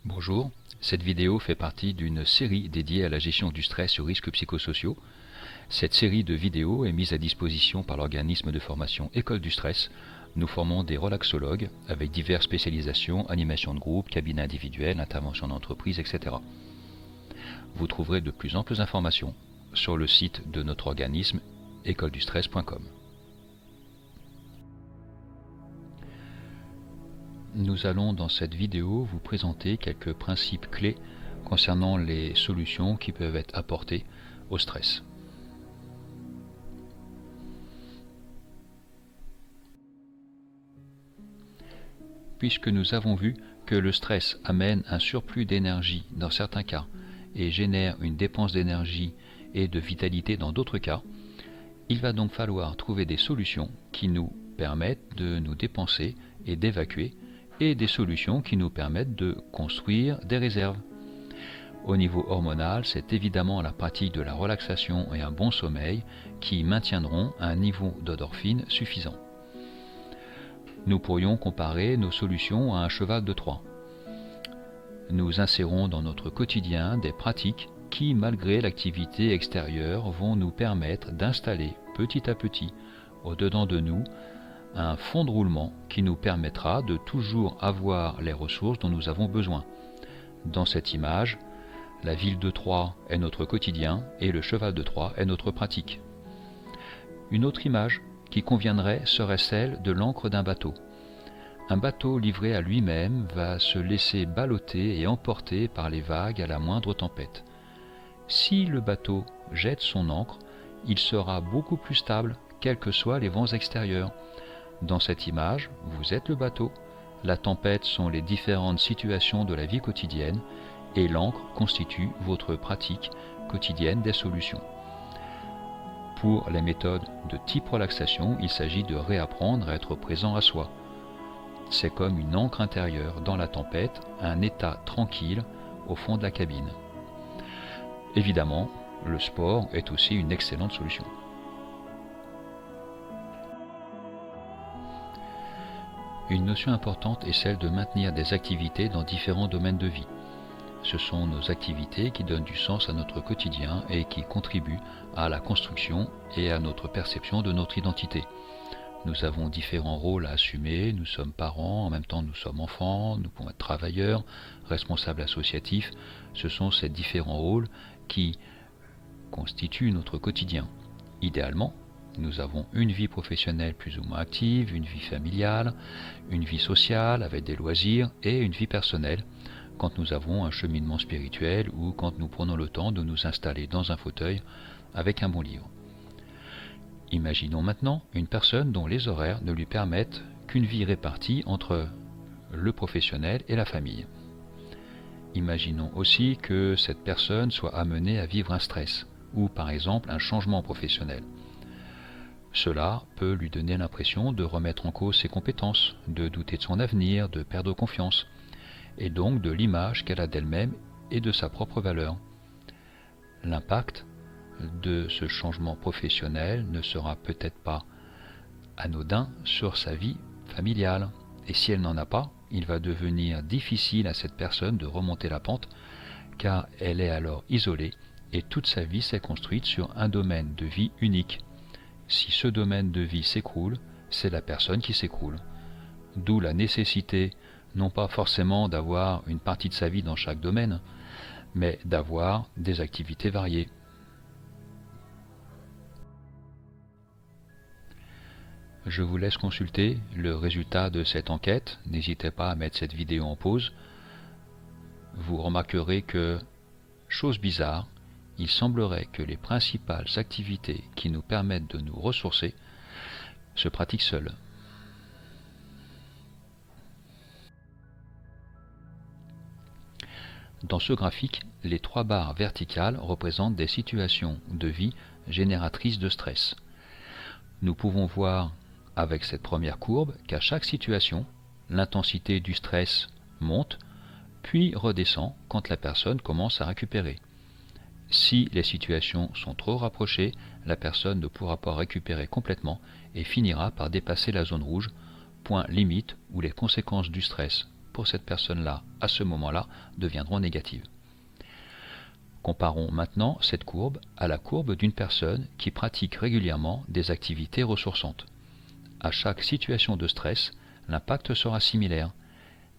Bonjour, cette vidéo fait partie d'une série dédiée à la gestion du stress et aux risques psychosociaux. Cette série de vidéos est mise à disposition par l'organisme de formation École du Stress. Nous formons des relaxologues avec diverses spécialisations, animation de groupe, cabinet individuel, intervention d'entreprise, etc. Vous trouverez de plus amples informations sur le site de notre organisme écoledustress.com. Nous allons dans cette vidéo vous présenter quelques principes clés concernant les solutions qui peuvent être apportées au stress. Puisque nous avons vu que le stress amène un surplus d'énergie dans certains cas et génère une dépense d'énergie et de vitalité dans d'autres cas, il va donc falloir trouver des solutions qui nous permettent de nous dépenser et d'évacuer, et des solutions qui nous permettent de construire des réserves. Au niveau hormonal, c'est évidemment la pratique de la relaxation et un bon sommeil qui maintiendront un niveau d'endorphine suffisant. Nous pourrions comparer nos solutions à un cheval de Troie. Nous insérons dans notre quotidien des pratiques qui, malgré l'activité extérieure, vont nous permettre d'installer petit à petit, au-dedans de nous, un fond de roulement qui nous permettra de toujours avoir les ressources dont nous avons besoin. Dans cette image, la ville de Troie est notre quotidien et le cheval de Troie est notre pratique. Une autre image qui conviendrait serait celle de l'ancre d'un bateau. Un bateau livré à lui-même va se laisser balloter et emporter par les vagues à la moindre tempête. Si le bateau jette son ancre, il sera beaucoup plus stable, quels que soient les vents extérieurs. Dans cette image, vous êtes le bateau, la tempête sont les différentes situations de la vie quotidienne et l'ancre constitue votre pratique quotidienne des solutions. Pour les méthodes de type relaxation, il s'agit de réapprendre à être présent à soi. C'est comme une ancre intérieure dans la tempête, un état tranquille au fond de la cabine. Évidemment, le sport est aussi une excellente solution. Une notion importante est celle de maintenir des activités dans différents domaines de vie. Ce sont nos activités qui donnent du sens à notre quotidien et qui contribuent à la construction et à notre perception de notre identité. Nous avons différents rôles à assumer, nous sommes parents, en même temps nous sommes enfants, nous pouvons être travailleurs, responsables associatifs. Ce sont ces différents rôles qui constituent notre quotidien. Idéalement, nous avons une vie professionnelle plus ou moins active, une vie familiale, une vie sociale avec des loisirs et une vie personnelle quand nous avons un cheminement spirituel ou quand nous prenons le temps de nous installer dans un fauteuil avec un bon livre. Imaginons maintenant une personne dont les horaires ne lui permettent qu'une vie répartie entre le professionnel et la famille. Imaginons aussi que cette personne soit amenée à vivre un stress ou par exemple un changement professionnel. Cela peut lui donner l'impression de remettre en cause ses compétences, de douter de son avenir, de perdre confiance, et donc de l'image qu'elle a d'elle-même et de sa propre valeur. L'impact de ce changement professionnel ne sera peut-être pas anodin sur sa vie familiale, et si elle n'en a pas, il va devenir difficile à cette personne de remonter la pente, car elle est alors isolée, et toute sa vie s'est construite sur un domaine de vie unique. Si ce domaine de vie s'écroule, c'est la personne qui s'écroule. D'où la nécessité, non pas forcément d'avoir une partie de sa vie dans chaque domaine, mais d'avoir des activités variées. Je vous laisse consulter le résultat de cette enquête. N'hésitez pas à mettre cette vidéo en pause. Vous remarquerez que, chose bizarre, il semblerait que les principales activités qui nous permettent de nous ressourcer se pratiquent seules. Dans ce graphique, les 3 barres verticales représentent des situations de vie génératrices de stress. Nous pouvons voir avec cette première courbe qu'à chaque situation, l'intensité du stress monte, puis redescend quand la personne commence à récupérer. Si les situations sont trop rapprochées, la personne ne pourra pas récupérer complètement et finira par dépasser la zone rouge, point limite où les conséquences du stress pour cette personne-là, à ce moment-là, deviendront négatives. Comparons maintenant cette courbe à la courbe d'une personne qui pratique régulièrement des activités ressourçantes. À chaque situation de stress, l'impact sera similaire,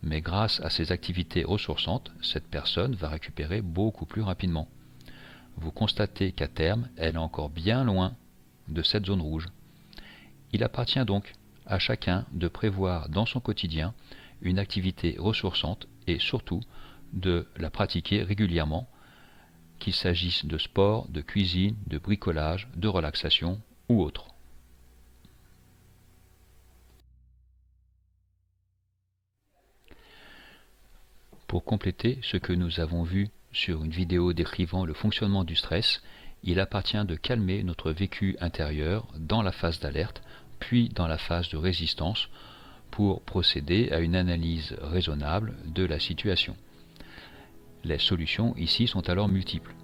mais grâce à ces activités ressourçantes, cette personne va récupérer beaucoup plus rapidement. Vous constatez qu'à terme, elle est encore bien loin de cette zone rouge. Il appartient donc à chacun de prévoir dans son quotidien une activité ressourçante et surtout de la pratiquer régulièrement, qu'il s'agisse de sport, de cuisine, de bricolage, de relaxation ou autre. Pour compléter ce que nous avons vu sur une vidéo décrivant le fonctionnement du stress, il appartient de calmer notre vécu intérieur dans la phase d'alerte, puis dans la phase de résistance, pour procéder à une analyse raisonnable de la situation. Les solutions ici sont alors multiples.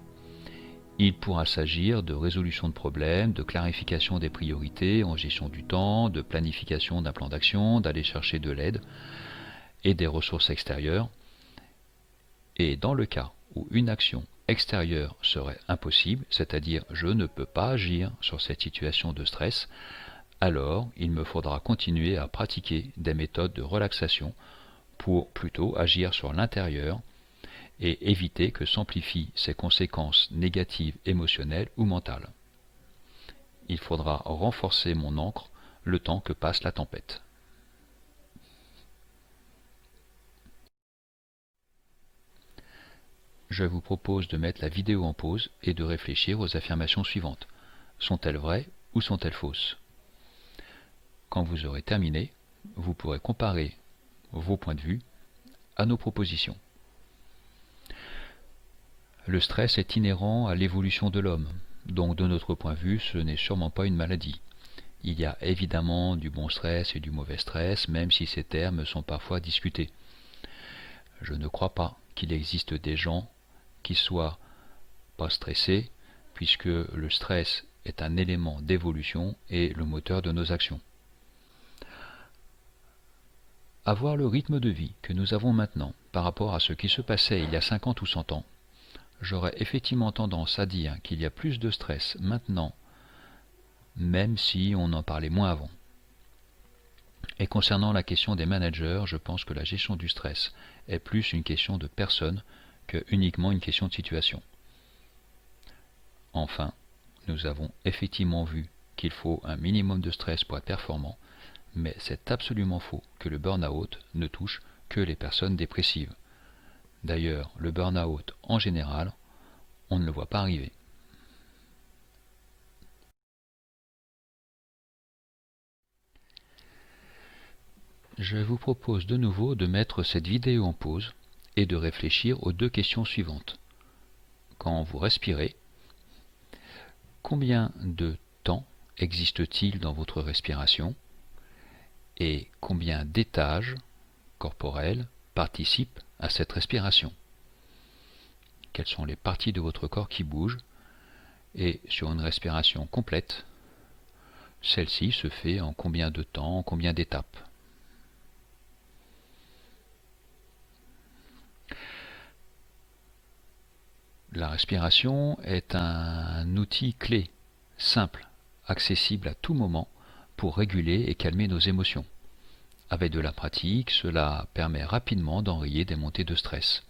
Il pourra s'agir de résolution de problèmes, de clarification des priorités en gestion du temps, de planification d'un plan d'action, d'aller chercher de l'aide et des ressources extérieures. Et dans le cas où une action extérieure serait impossible, c'est-à-dire je ne peux pas agir sur cette situation de stress, alors il me faudra continuer à pratiquer des méthodes de relaxation pour plutôt agir sur l'intérieur et éviter que s'amplifient ces conséquences négatives émotionnelles ou mentales. Il faudra renforcer mon ancre le temps que passe la tempête. Je vous propose de mettre la vidéo en pause et de réfléchir aux affirmations suivantes. Sont-elles vraies ou sont-elles fausses? Quand vous aurez terminé, vous pourrez comparer vos points de vue à nos propositions. Le stress est inhérent à l'évolution de l'homme, donc de notre point de vue, ce n'est sûrement pas une maladie. Il y a évidemment du bon stress et du mauvais stress, même si ces termes sont parfois discutés. Je ne crois pas qu'il existe des gens qui soient pas stressés, puisque le stress est un élément d'évolution et le moteur de nos actions. Avoir le rythme de vie que nous avons maintenant par rapport à ce qui se passait il y a 50 ou 100 ans, j'aurais effectivement tendance à dire qu'il y a plus de stress maintenant, même si on en parlait moins avant. Et concernant la question des managers, je pense que la gestion du stress est plus une question de personne que uniquement une question de situation. Enfin, nous avons effectivement vu qu'il faut un minimum de stress pour être performant, mais c'est absolument faux que le burn-out ne touche que les personnes dépressives. D'ailleurs, le burn-out en général, on ne le voit pas arriver. Je vous propose de nouveau de mettre cette vidéo en pause et de réfléchir aux deux questions suivantes. Quand vous respirez, combien de temps existe-t-il dans votre respiration et combien d'étages corporels participent à cette respiration? Quelles sont les parties de votre corps qui bougent? Et sur une respiration complète, celle-ci se fait en combien de temps, en combien d'étapes? La respiration est un outil clé, simple, accessible à tout moment pour réguler et calmer nos émotions. Avec de la pratique, cela permet rapidement d'enrayer des montées de stress.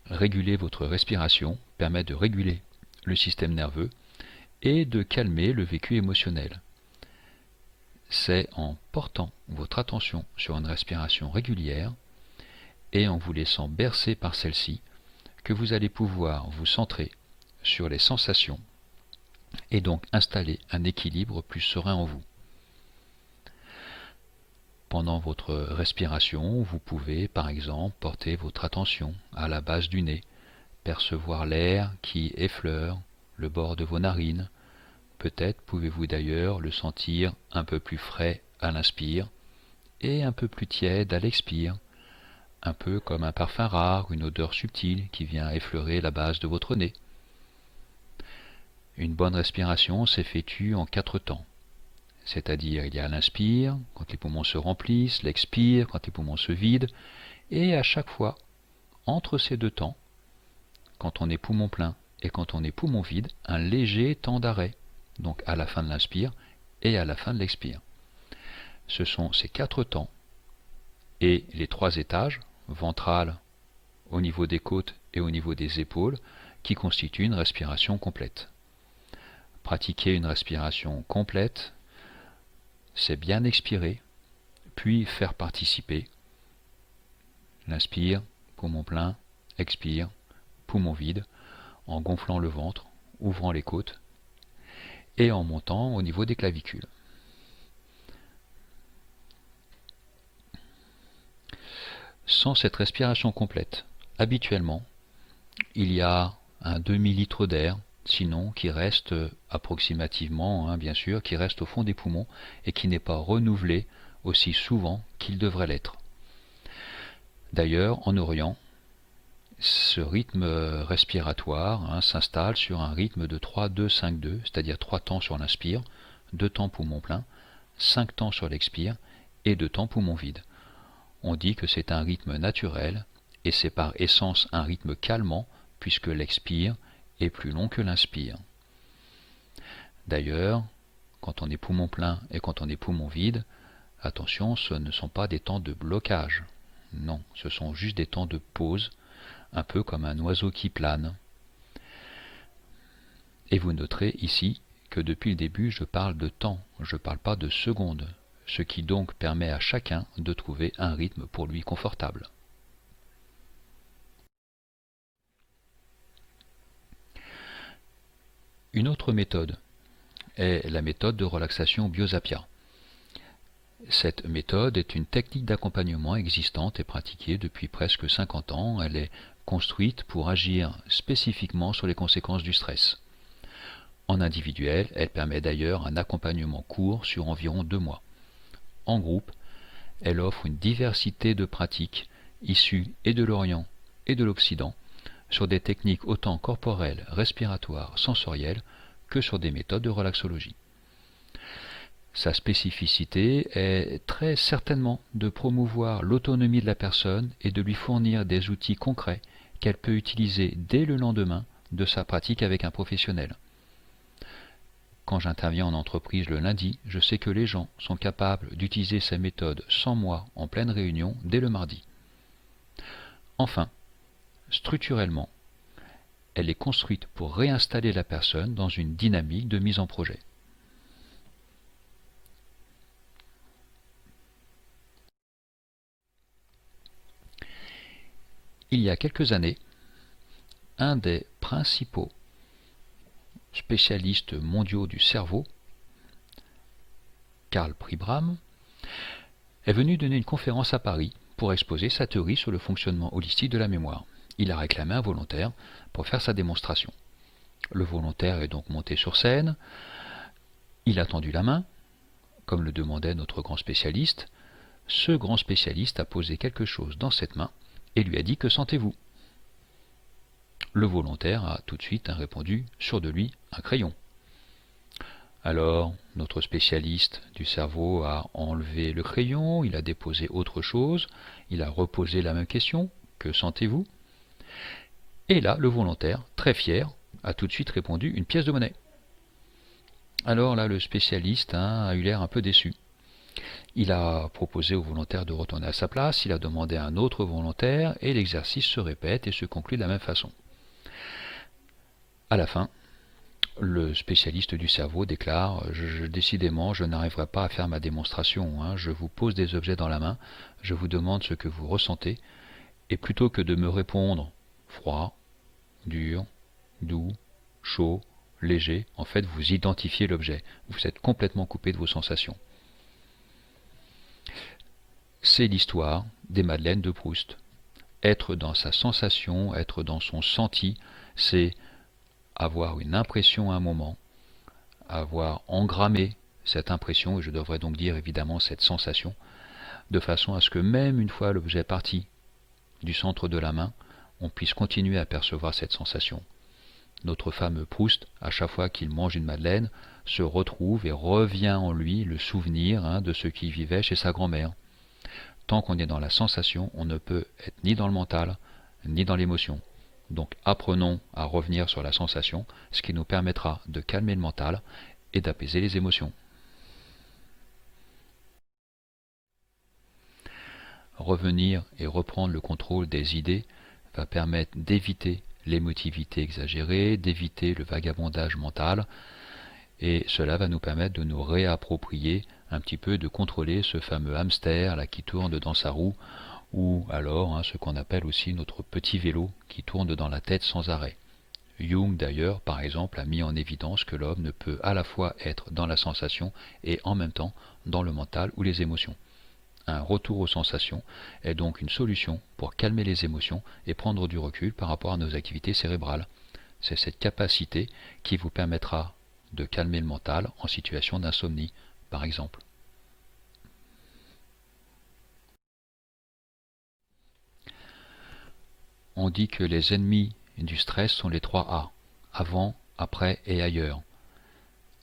Réguler votre respiration permet de réguler le système nerveux et de calmer le vécu émotionnel. C'est en portant votre attention sur une respiration régulière et en vous laissant bercer par celle-ci que vous allez pouvoir vous centrer sur les sensations et donc installer un équilibre plus serein en vous. Pendant votre respiration, vous pouvez par exemple porter votre attention à la base du nez, percevoir l'air qui effleure le bord de vos narines. Peut-être pouvez-vous d'ailleurs le sentir un peu plus frais à l'inspire et un peu plus tiède à l'expire, un peu comme un parfum rare, une odeur subtile qui vient effleurer la base de votre nez. Une bonne respiration s'effectue en 4 temps. c'est-à-dire il y a l'inspire, quand les poumons se remplissent, l'expire, quand les poumons se vident, et à chaque fois, entre ces deux temps, quand on est poumon plein et quand on est poumon vide, un léger temps d'arrêt, donc à la fin de l'inspire et à la fin de l'expire. Ce sont ces 4 temps et les 3 étages, ventral, au niveau des côtes et au niveau des épaules, qui constituent une respiration complète. Pratiquer une respiration complète, c'est bien expirer, puis faire participer l'inspire, poumon plein, expire, poumon vide, en gonflant le ventre, ouvrant les côtes et en montant au niveau des clavicules. Sans cette respiration complète, habituellement, il y a un demi-litre d'air, sinon qui reste approximativement, bien sûr, qui reste au fond des poumons et qui n'est pas renouvelé aussi souvent qu'il devrait l'être. D'ailleurs, en Orient, ce rythme respiratoire s'installe sur un rythme de 3-2-5-2, c'est-à-dire 3 temps sur l'inspire, 2 temps poumon plein, 5 temps sur l'expire et 2 temps poumon vide. On dit que c'est un rythme naturel et c'est par essence un rythme calmant puisque l'expire est plus long que l'inspire. D'ailleurs, quand on est poumon plein et quand on est poumon vide, attention, ce ne sont pas des temps de blocage. Non, ce sont juste des temps de pause, un peu comme un oiseau qui plane. Et vous noterez ici que depuis le début, je parle de temps, je ne parle pas de secondes, ce qui donc permet à chacun de trouver un rythme pour lui confortable. Une autre méthode est la méthode de relaxation Biosapia. Cette méthode est une technique d'accompagnement existante et pratiquée depuis presque 50 ans. Elle est construite pour agir spécifiquement sur les conséquences du stress. En individuel, elle permet d'ailleurs un accompagnement court sur environ 2 mois. En groupe, elle offre une diversité de pratiques issues et de l'Orient et de l'Occident sur des techniques autant corporelles, respiratoires, sensorielles que sur des méthodes de relaxologie. Sa spécificité est très certainement de promouvoir l'autonomie de la personne et de lui fournir des outils concrets qu'elle peut utiliser dès le lendemain de sa pratique avec un professionnel. Quand j'interviens en entreprise le lundi, je sais que les gens sont capables d'utiliser ces méthodes sans moi en pleine réunion dès le mardi. Enfin, structurellement, elle est construite pour réinstaller la personne dans une dynamique de mise en projet. Il y a quelques années, un des principaux spécialistes mondiaux du cerveau, Karl Pribram, est venu donner une conférence à Paris pour exposer sa théorie sur le fonctionnement holistique de la mémoire. Il a réclamé un volontaire pour faire sa démonstration. Le volontaire est donc monté sur scène, il a tendu la main, comme le demandait notre grand spécialiste. Ce grand spécialiste a posé quelque chose dans cette main et lui a dit « Que sentez-vous » Le volontaire a tout de suite répondu sur de lui un crayon. Alors, notre spécialiste du cerveau a enlevé le crayon, il a déposé autre chose, il a reposé la même question, que sentez-vous? Et là, le volontaire, très fier, a tout de suite répondu une pièce de monnaie. Alors là, le spécialiste a eu l'air un peu déçu. Il a proposé au volontaire de retourner à sa place, il a demandé à un autre volontaire, et l'exercice se répète et se conclut de la même façon. À la fin, le spécialiste du cerveau déclare « Décidément, je n'arriverai pas à faire ma démonstration. Je vous pose des objets dans la main, je vous demande ce que vous ressentez, et plutôt que de me répondre froid, dur, doux, chaud, léger, en fait, vous identifiez l'objet. Vous êtes complètement coupé de vos sensations. » C'est l'histoire des Madeleines de Proust. Être dans sa sensation, être dans son senti, c'est avoir une impression à un moment, avoir engrammé cette impression, et je devrais donc dire évidemment cette sensation, de façon à ce que même une fois l'objet parti du centre de la main, on puisse continuer à percevoir cette sensation. Notre fameux Proust, à chaque fois qu'il mange une madeleine, se retrouve et revient en lui le souvenir de ce qu'il vivait chez sa grand-mère. Tant qu'on est dans la sensation, on ne peut être ni dans le mental, ni dans l'émotion. Donc apprenons à revenir sur la sensation, ce qui nous permettra de calmer le mental et d'apaiser les émotions. Revenir et reprendre le contrôle des idées va permettre d'éviter l'émotivité exagérée, d'éviter le vagabondage mental, et cela va nous permettre de nous réapproprier un petit peu, de contrôler ce fameux hamster là qui tourne dans sa roue, ou alors ce qu'on appelle aussi notre petit vélo qui tourne dans la tête sans arrêt. Jung d'ailleurs, par exemple, a mis en évidence que l'homme ne peut à la fois être dans la sensation et en même temps dans le mental ou les émotions. Un retour aux sensations est donc une solution pour calmer les émotions et prendre du recul par rapport à nos activités cérébrales. C'est cette capacité qui vous permettra de calmer le mental en situation d'insomnie, par exemple. On dit que les ennemis du stress sont les 3 A, avant, après et ailleurs.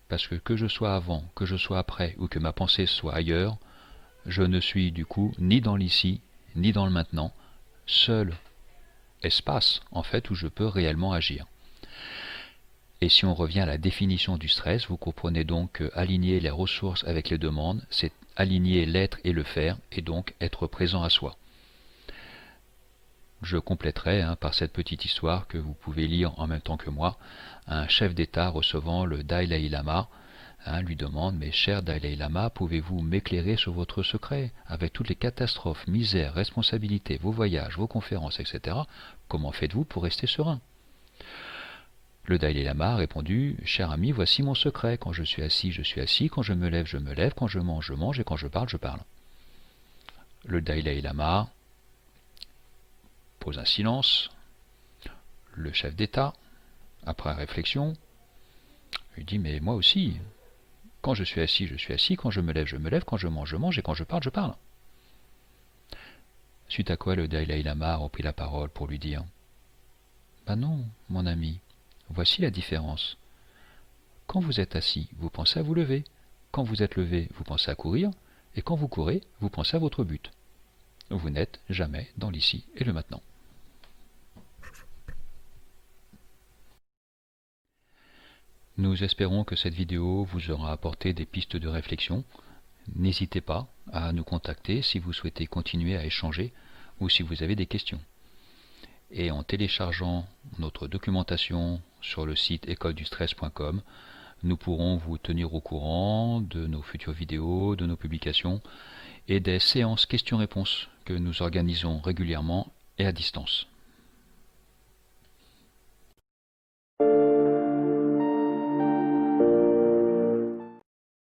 Parce que je sois avant, que je sois après ou que ma pensée soit ailleurs, je ne suis du coup ni dans l'ici, ni dans le maintenant, seul espace en fait où je peux réellement agir. Et si on revient à la définition du stress, vous comprenez donc que aligner les ressources avec les demandes, c'est aligner l'être et le faire, et donc être présent à soi. Je compléterai par cette petite histoire que vous pouvez lire en même temps que moi. Un chef d'État recevant le Dalai Lama lui demande: mais cher Dalai Lama, pouvez-vous m'éclairer sur votre secret? Avec toutes les catastrophes, misères, responsabilités, vos voyages, vos conférences, etc., comment faites-vous pour rester serein? Le Dalai Lama a répondu: cher ami, voici mon secret. Quand je suis assis, quand je me lève, quand je mange, et quand je parle, je parle. Le Dalai Lama pose un silence. Le chef d'État, après réflexion, lui dit: mais moi aussi, quand je suis assis, quand je me lève, quand je mange, et quand je parle, je parle. Suite à quoi le Dalai Lama a repris la parole pour lui dire: ben non, mon ami, voici la différence. Quand vous êtes assis, vous pensez à vous lever. Quand vous êtes levé, vous pensez à courir. Et quand vous courez, vous pensez à votre but. Vous n'êtes jamais dans l'ici et le maintenant. Nous espérons que cette vidéo vous aura apporté des pistes de réflexion. N'hésitez pas à nous contacter si vous souhaitez continuer à échanger ou si vous avez des questions. Et en téléchargeant notre documentation sur le site écoledustress.com, nous pourrons vous tenir au courant de nos futures vidéos, de nos publications et des séances questions-réponses que nous organisons régulièrement et à distance.